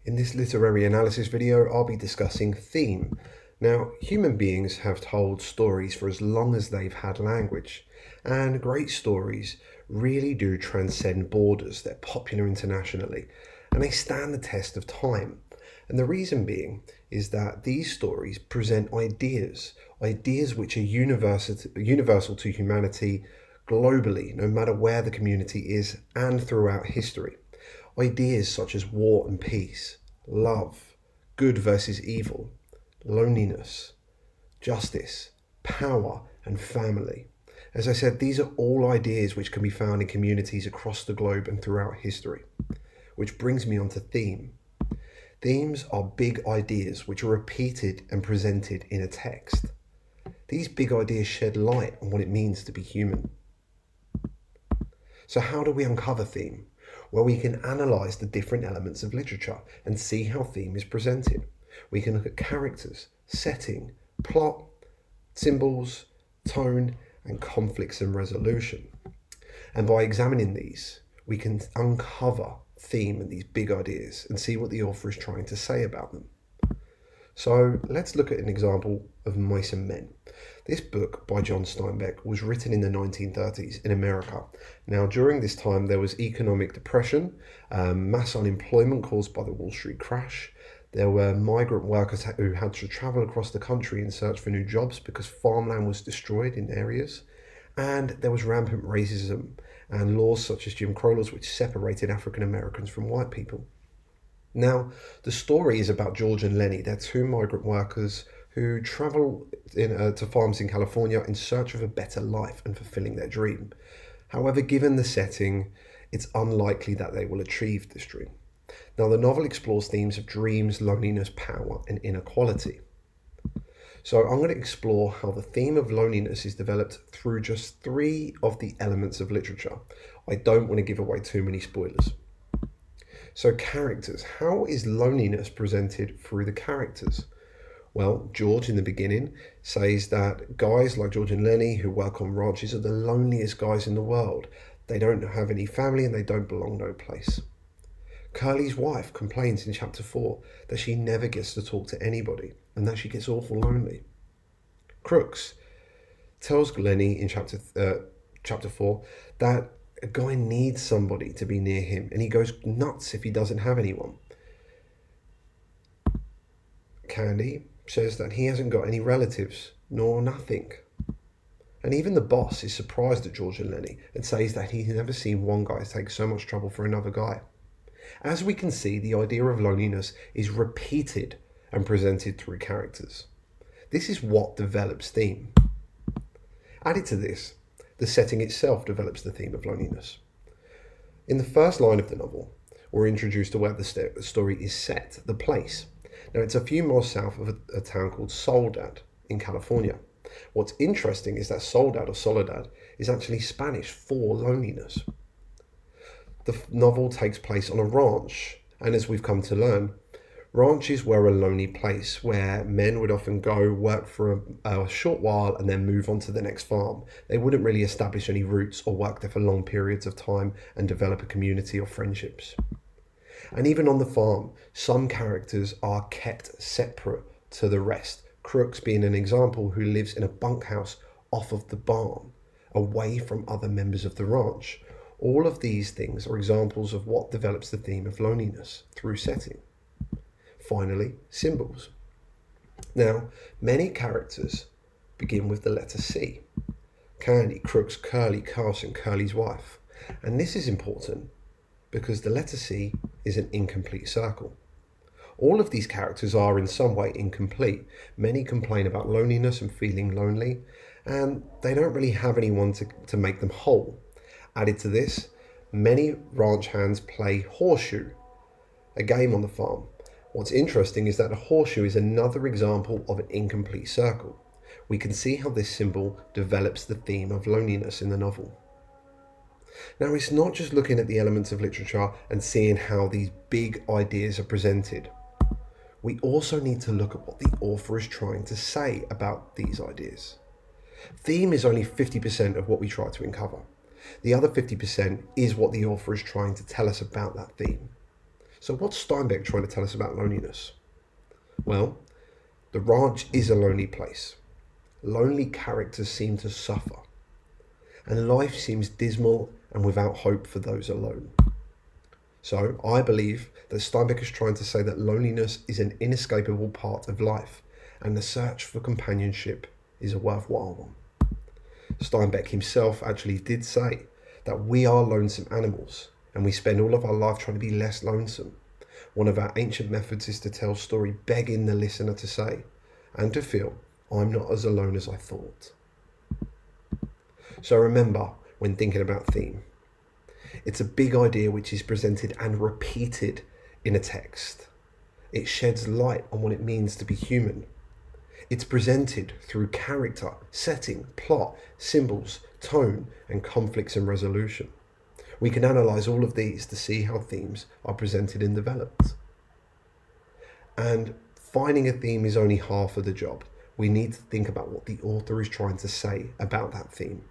In this literary analysis video, I'll be discussing theme. Now, human beings have told stories for as long as they've had language, and great stories really do transcend borders. They're popular internationally, and they stand the test of time. And the reason being is that these stories present ideas which are universal to humanity globally, no matter where the community is and throughout history. Ideas such as war and peace, love, good versus evil, loneliness, justice, power, and family. As I said, these are all ideas which can be found in communities across the globe and throughout history. Which brings me on to theme. Themes are big ideas which are repeated and presented in a text. These big ideas shed light on what it means to be human. So how do we uncover theme? Well, we can analyse the different elements of literature and see how theme is presented. We can look at characters, setting, plot, symbols, tone, and conflicts and resolution. And by examining these, we can uncover theme and these big ideas and see what the author is trying to say about them. So let's look at an example of Mice and Men. This book by John Steinbeck was written in the 1930s in America. Now, during this time, there was economic depression, mass unemployment caused by the Wall Street crash. There were migrant workers who had to travel across the country in search for new jobs because farmland was destroyed in areas. And there was rampant racism and laws such as Jim Crow laws which separated African Americans from white people. Now, the story is about George and Lenny. They're two migrant workers who travel to farms in California in search of a better life and fulfilling their dream. However, given the setting, it's unlikely that they will achieve this dream. Now, the novel explores themes of dreams, loneliness, power, and inequality. So I'm going to explore how the theme of loneliness is developed through just 3 of the elements of literature. I don't want to give away too many spoilers. So characters. How is loneliness presented through the characters? Well, George in the beginning says that guys like George and Lenny who work on ranches are the loneliest guys in the world. They don't have any family and they don't belong no place. Curly's wife complains in chapter 4 that she never gets to talk to anybody and that she gets awful lonely. Crooks tells Lenny in chapter 4 that a guy needs somebody to be near him and he goes nuts if he doesn't have anyone. Candy says that he hasn't got any relatives nor nothing. And even the boss is surprised at George and Lenny and says that he's never seen one guy take so much trouble for another guy. As we can see, the idea of loneliness is repeated and presented through characters. This is what develops theme. Added to this, the setting itself develops the theme of loneliness. In the first line of the novel, we're introduced to where the story is set, the place. Now, it's a few miles south of a town called Soledad in California. What's interesting is that Soledad or Soledad is actually Spanish for loneliness. The novel takes place on a ranch, and as we've come to learn, ranches were a lonely place where men would often go work for a short while and then move on to the next farm. They wouldn't really establish any roots or work there for long periods of time and develop a community or friendships. And even on the farm, some characters are kept separate to the rest. Crooks being an example, who lives in a bunkhouse off of the barn, away from other members of the ranch. All of these things are examples of what develops the theme of loneliness through setting. Finally, symbols. Now, many characters begin with the letter C. Candy, Crooks, Curly, Carson, Curly's wife. And this is important because the letter C is an incomplete circle. All of these characters are in some way incomplete. Many complain about loneliness and feeling lonely, and they don't really have anyone to make them whole. Added to this, many ranch hands play horseshoe, a game on the farm. What's interesting is that a horseshoe is another example of an incomplete circle. We can see how this symbol develops the theme of loneliness in the novel. Now, it's not just looking at the elements of literature and seeing how these big ideas are presented. We also need to look at what the author is trying to say about these ideas. Theme is only 50% of what we try to uncover. The other 50% is what the author is trying to tell us about that theme. So what's Steinbeck trying to tell us about loneliness? Well, the ranch is a lonely place. Lonely characters seem to suffer, and life seems dismal and without hope for those alone. So I believe that Steinbeck is trying to say that loneliness is an inescapable part of life, and the search for companionship is a worthwhile one. Steinbeck himself actually did say that we are lonesome animals, and we spend all of our life trying to be less lonesome. One of our ancient methods is to tell story, begging the listener to say and to feel, I'm not as alone as I thought. So remember, when thinking about theme, it's a big idea which is presented and repeated in a text. It sheds light on what it means to be human. It's presented through character, setting, plot, symbols, tone, and conflicts and resolution. We can analyse all of these to see how themes are presented and developed. And finding a theme is only half of the job. We need to think about what the author is trying to say about that theme.